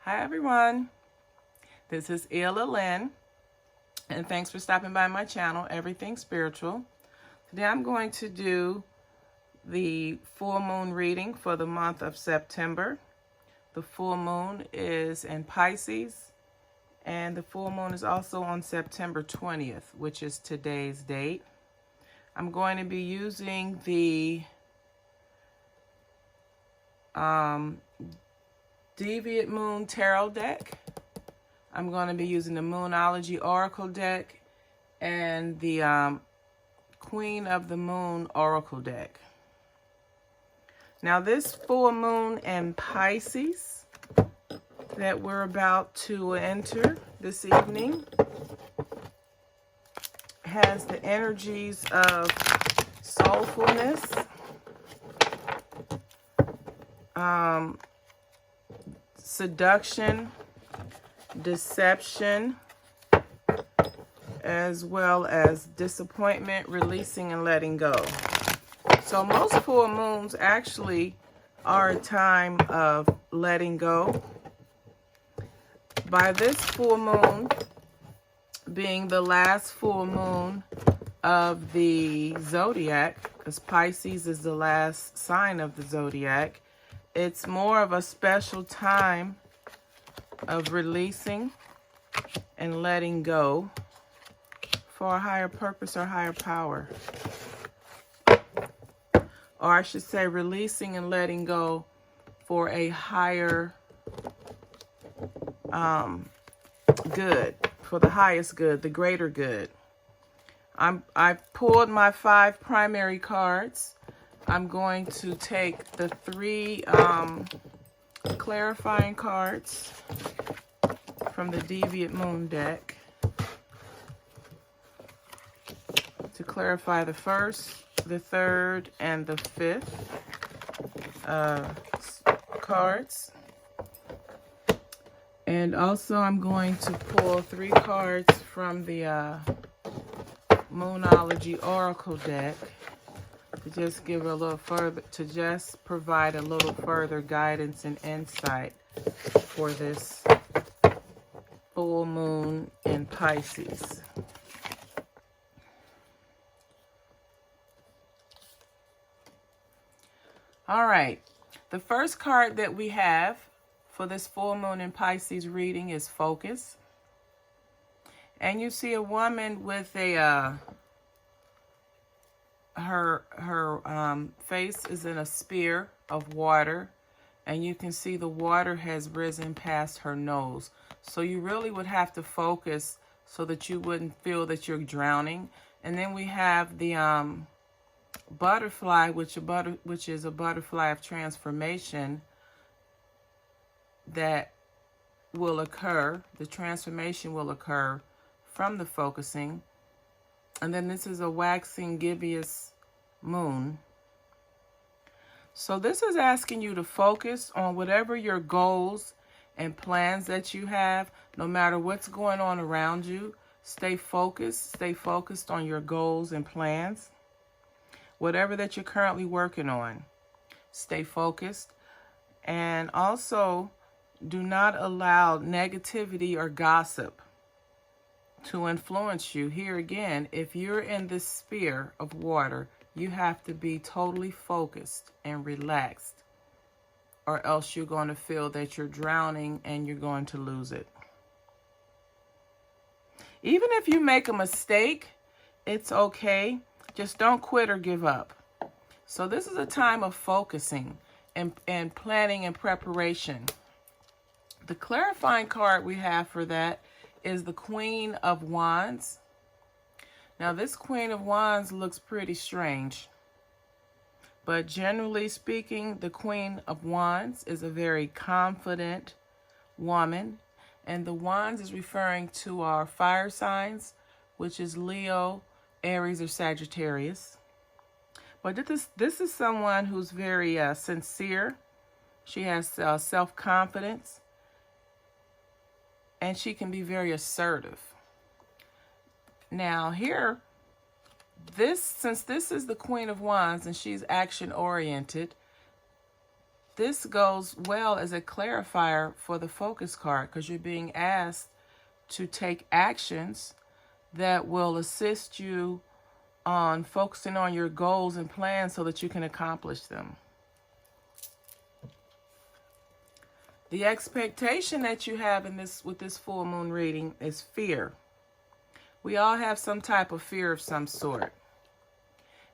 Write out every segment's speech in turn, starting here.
Hi everyone, this is Ella Lynn, and thanks for stopping by my channel, Everything Spiritual. Today I'm going to do the full moon reading for the month of September. The full moon is in Pisces, and the full moon is also on September 20th, which is today's date. I'm going to be using the Deviant Moon Tarot deck. I'm going to be using the Moonology Oracle deck and the Queen of the Moon Oracle deck. Now this full moon in Pisces that we're about to enter this evening has the energies of soulfulness, seduction, deception, as well as disappointment, releasing and letting go. So most full moons actually are a time of letting go. By this full moon being the last full moon of the zodiac, because Pisces is the last sign of the zodiac, it's more of a special time of releasing and letting go for a higher purpose or higher power. Or I should say releasing and letting go for a higher good, for the highest good, the greater good. I pulled my 5 primary cards. I'm going to take the 3 clarifying cards from the Deviant Moon deck to clarify the 1st, the 3rd, and the 5th cards. And also I'm going to pull 3 cards from the Moonology Oracle deck to just give a little further, to just provide a little further guidance and insight for this full moon in Pisces. All right, the first card that we have for this full moon in Pisces reading is Focus. And you see a woman with a her face is in a spear of water, and you can see the water has risen past her nose. So you really would have to focus so that you wouldn't feel that you're drowning. And then we have the butterfly, which is a butterfly of transformation that will occur. The transformation will occur from the focusing. And then this is a waxing gibeous moon. So this is asking you to focus on whatever your goals and plans that you have, no matter what's going on around you. Stay focused on your goals and plans. Whatever that you're currently working on, stay focused. And also, do not allow negativity or gossip to influence you. Here again, if you're in this sphere of water, you have to be totally focused and relaxed, or else you're going to feel that you're drowning and you're going to lose it. Even if you make a mistake, it's okay. Just don't quit or give up. So this is a time of focusing and planning and preparation. The clarifying card we have for that is the Queen of Wands. Now this Queen of Wands looks pretty strange, but generally speaking, the Queen of Wands is a very confident woman, and the Wands is referring to our fire signs, which is Leo, Aries, or Sagittarius. But this is someone who's very sincere. She has self-confidence, and she can be very assertive. Now here, since this is the Queen of Wands and she's action-oriented, this goes well as a clarifier for the focus card, because you're being asked to take actions that will assist you on focusing on your goals and plans so that you can accomplish them. The expectation that you have in this with this full moon reading is fear. We all have some type of fear of some sort.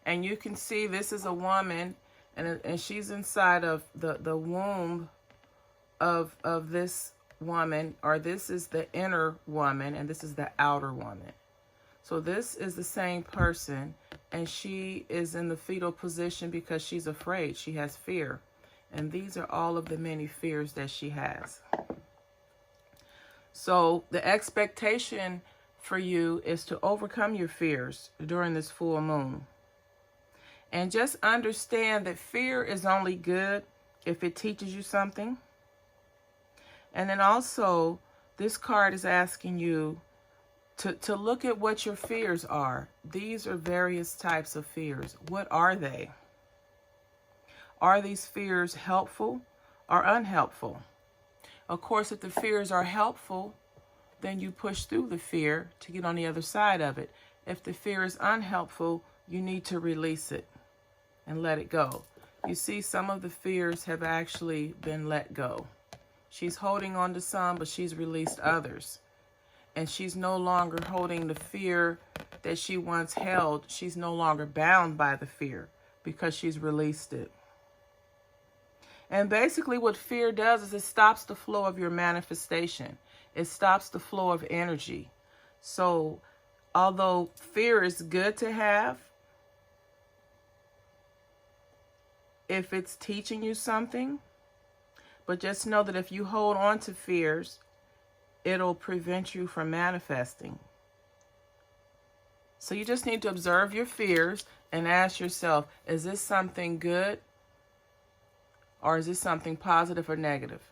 And you can see this is a woman, and she's inside of the womb of this woman, or this is the inner woman and this is the outer woman. So this is the same person, and she is in the fetal position because she's afraid. She has fear. And these are all of the many fears that she has. So the expectation for you is to overcome your fears during this full moon. And just understand that fear is only good if it teaches you something. And then also, this card is asking you to look at what your fears are. These are various types of fears. What are they? Are these fears helpful or unhelpful? Of course, if the fears are helpful, then you push through the fear to get on the other side of it. If the fear is unhelpful, you need to release it and let it go. You see, some of the fears have actually been let go. She's holding on to some, but she's released others. And she's no longer holding the fear that she once held. She's no longer bound by the fear because she's released it. And basically what fear does is it stops the flow of your manifestation. It stops the flow of energy. So although fear is good to have, if it's teaching you something, but just know that if you hold on to fears, it'll prevent you from manifesting. So you just need to observe your fears and ask yourself, is this something good? Or is this something positive or negative?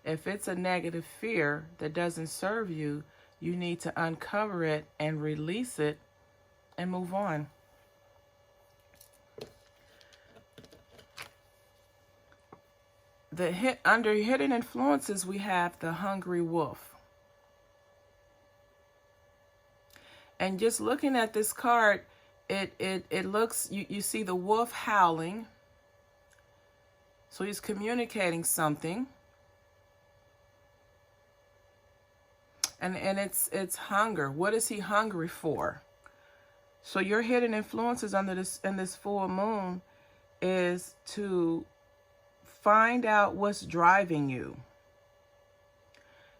If it's a negative fear that doesn't serve you, you need to uncover it and release it and move on. Under hidden influences, we have the hungry wolf. And just looking at this card, it looks, you see the wolf howling. So he's communicating something. And it's hunger. What is he hungry for? So your hidden influences in this full moon is to find out what's driving you.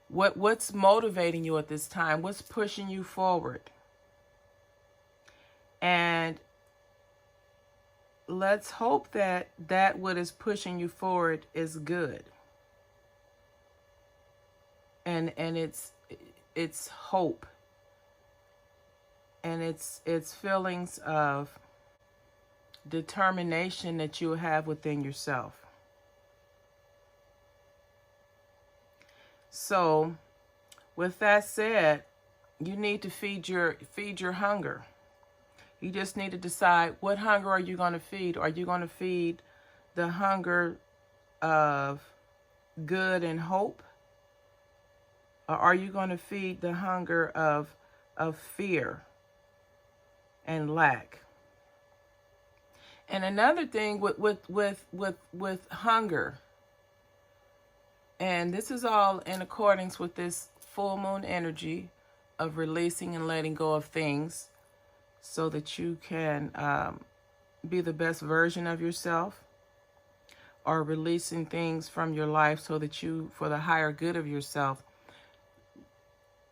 What's motivating you at this time? What's pushing you forward? And let's hope that what is pushing you forward is good. And it's hope. And it's feelings of determination that you have within yourself. So, with that said, you need to feed your hunger. You just need to decide, what hunger are you going to feed? Are you going to feed the hunger of good and hope? Or are you going to feed the hunger of fear and lack? And another thing with hunger, and this is all in accordance with this full moon energy of releasing and letting go of things so that you can be the best version of yourself, or releasing things from your life so that you, for the higher good of yourself.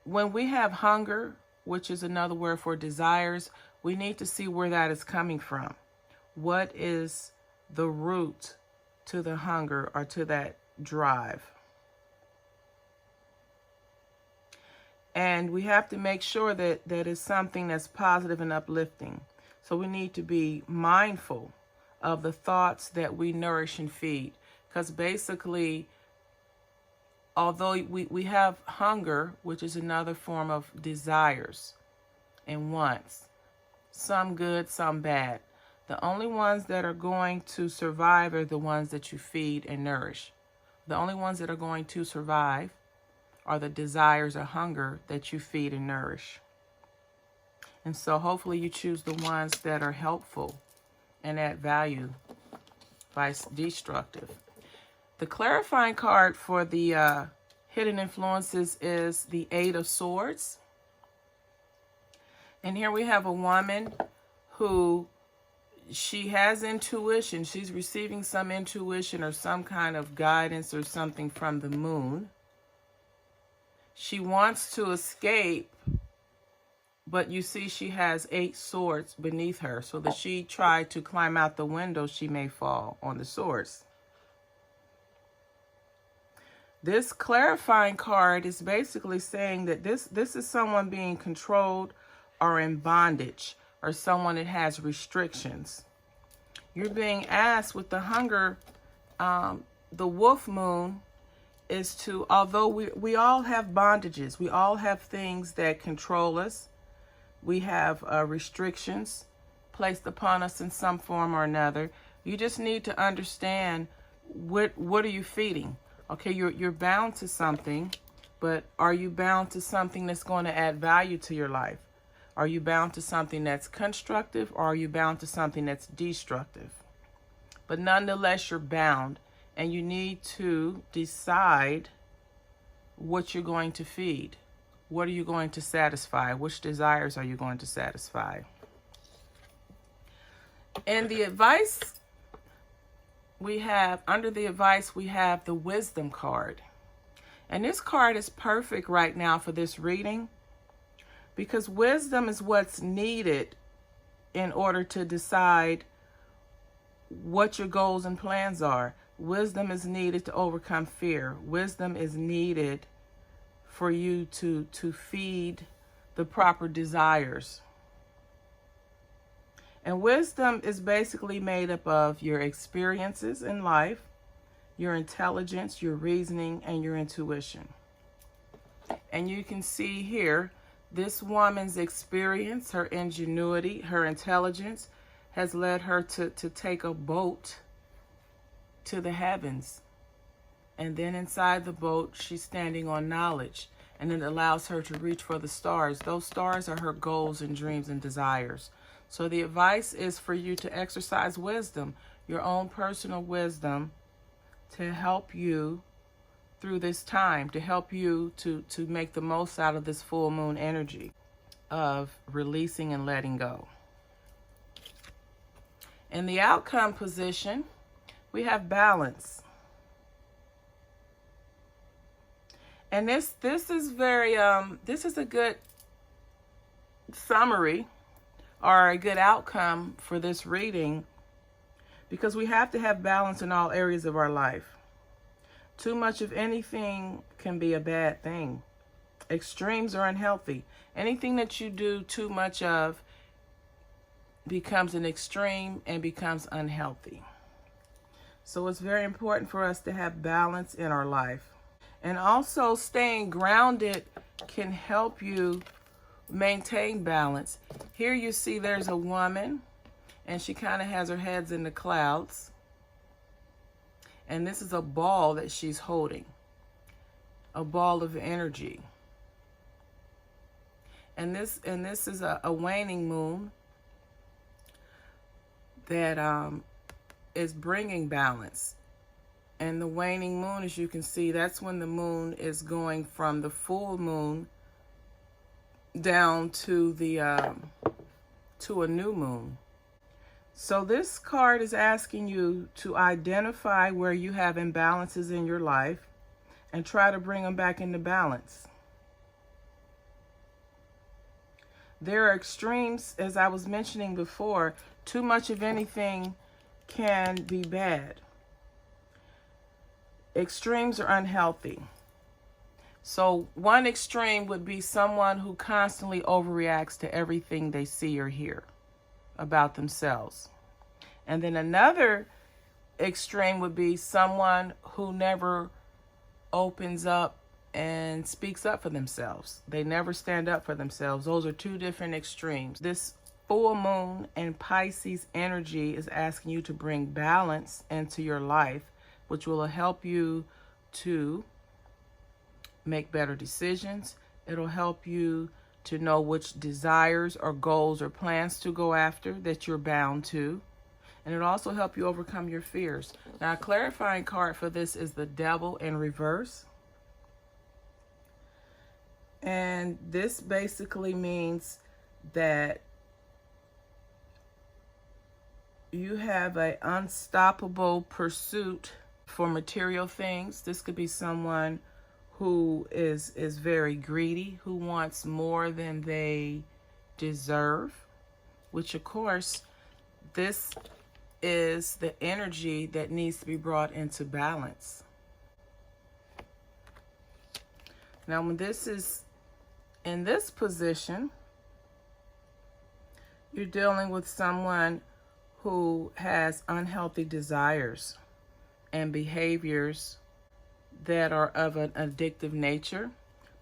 When we have hunger, which is another word for desires, we need to see where that is coming from. What is the root to the hunger or to that drive? And we have to make sure that it's something that's positive and uplifting. So we need to be mindful of the thoughts that we nourish and feed. Because basically, although we have hunger, which is another form of desires and wants, some good, some bad. The only ones that are going to survive are the ones that you feed and nourish. The only ones that are going to survive are the desires or hunger that you feed and nourish. And so hopefully you choose the ones that are helpful and add value, vice destructive. The clarifying card for the hidden influences is the Eight of Swords. And here we have a woman who, she has intuition. She's receiving some intuition or some kind of guidance or something from the moon. She wants to escape, but you see she has 8 swords beneath her, so that she tried to climb out the window, she may fall on the swords. This clarifying card is basically saying that this is someone being controlled or in bondage, or someone that has restrictions. You're being asked with the hunger, the wolf moon, is to, although we all have bondages, we all have things that control us. We have restrictions placed upon us in some form or another. You just need to understand what are you feeding? Okay, you're bound to something, but are you bound to something that's going to add value to your life? Are you bound to something that's constructive, or are you bound to something that's destructive? But nonetheless, you're bound, and you need to decide what you're going to feed. What are you going to satisfy? Which desires are you going to satisfy? And the advice we have, under the advice, we have the Wisdom card. And this card is perfect right now for this reading, because wisdom is what's needed in order to decide what your goals and plans are. Wisdom is needed to overcome fear. Wisdom is needed for you to feed the proper desires. And wisdom is basically made up of your experiences in life, your intelligence, your reasoning, and your intuition. And you can see here, this woman's experience, her ingenuity, her intelligence has led her to take a boat to the heavens. And then inside the boat, she's standing on knowledge. And it allows her to reach for the stars. Those stars are her goals and dreams and desires. So the advice is for you to exercise wisdom, your own personal wisdom, to help you through this time, to help you to make the most out of this full moon energy of releasing and letting go. In the outcome position, we have balance. And this is very this is a good summary or a good outcome for this reading, because we have to have balance in all areas of our life. Too much of anything can be a bad thing. Extremes are unhealthy. Anything that you do too much of becomes an extreme and becomes unhealthy. So it's very important for us to have balance in our life. And also, staying grounded can help you maintain balance. Here you see there's a woman, and she kind of has her heads in the clouds. And this is a ball that she's holding, a ball of energy. And this is a waning moon that is bringing balance. And the waning moon, as you can see, that's when the moon is going from the full moon down to the to a new moon. So this card is asking you to identify where you have imbalances in your life and try to bring them back into balance. There are extremes, as I was mentioning before. Too much of anything can be bad. Extremes are unhealthy. So one extreme would be someone who constantly overreacts to everything they see or hear about themselves. And then another extreme would be someone who never opens up and speaks up for themselves. They never stand up for themselves. Those are two different extremes. This full moon and Pisces energy is asking you to bring balance into your life, which will help you to make better decisions. It'll help you to know which desires or goals or plans to go after that you're bound to. And it'll also help you overcome your fears. Now, a clarifying card for this is the Devil in reverse. And this basically means that you have an unstoppable pursuit for material things. This could be someone who is very greedy, who wants more than they deserve, which of course, this is the energy that needs to be brought into balance. Now, when this is in this position, you're dealing with someone who has unhealthy desires and behaviors that are of an addictive nature.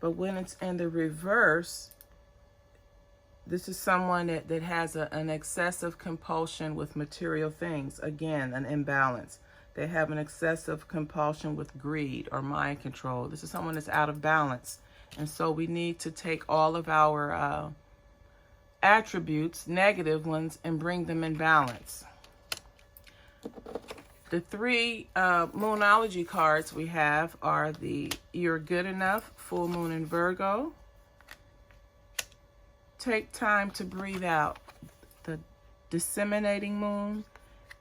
But when it's in the reverse, this is someone that has an excessive compulsion with material things. Again, an imbalance. They have an excessive compulsion with greed or mind control. This is someone that's out of balance. And so we need to take all of our attributes, negative ones, and bring them in balance. The three Moonology cards we have are the You're Good Enough, Full Moon in Virgo. Take time to breathe out, the Disseminating Moon,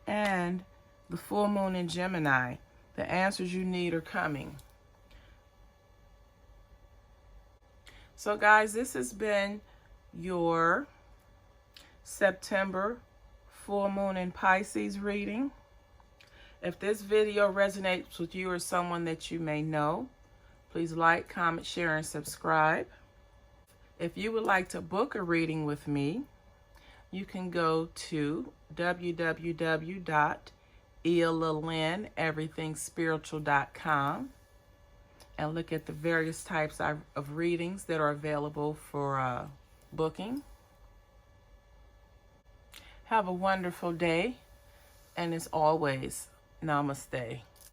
and the Full Moon in Gemini. The answers you need are coming. So guys, this has been your September Full Moon in Pisces reading. If this video resonates with you or someone that you may know, please like, comment, share, and subscribe. If you would like to book a reading with me, you can go to www.EllaLynn.everythingspiritual.com and look at the various types of readings that are available for booking. Have a wonderful day, and as always, namaste.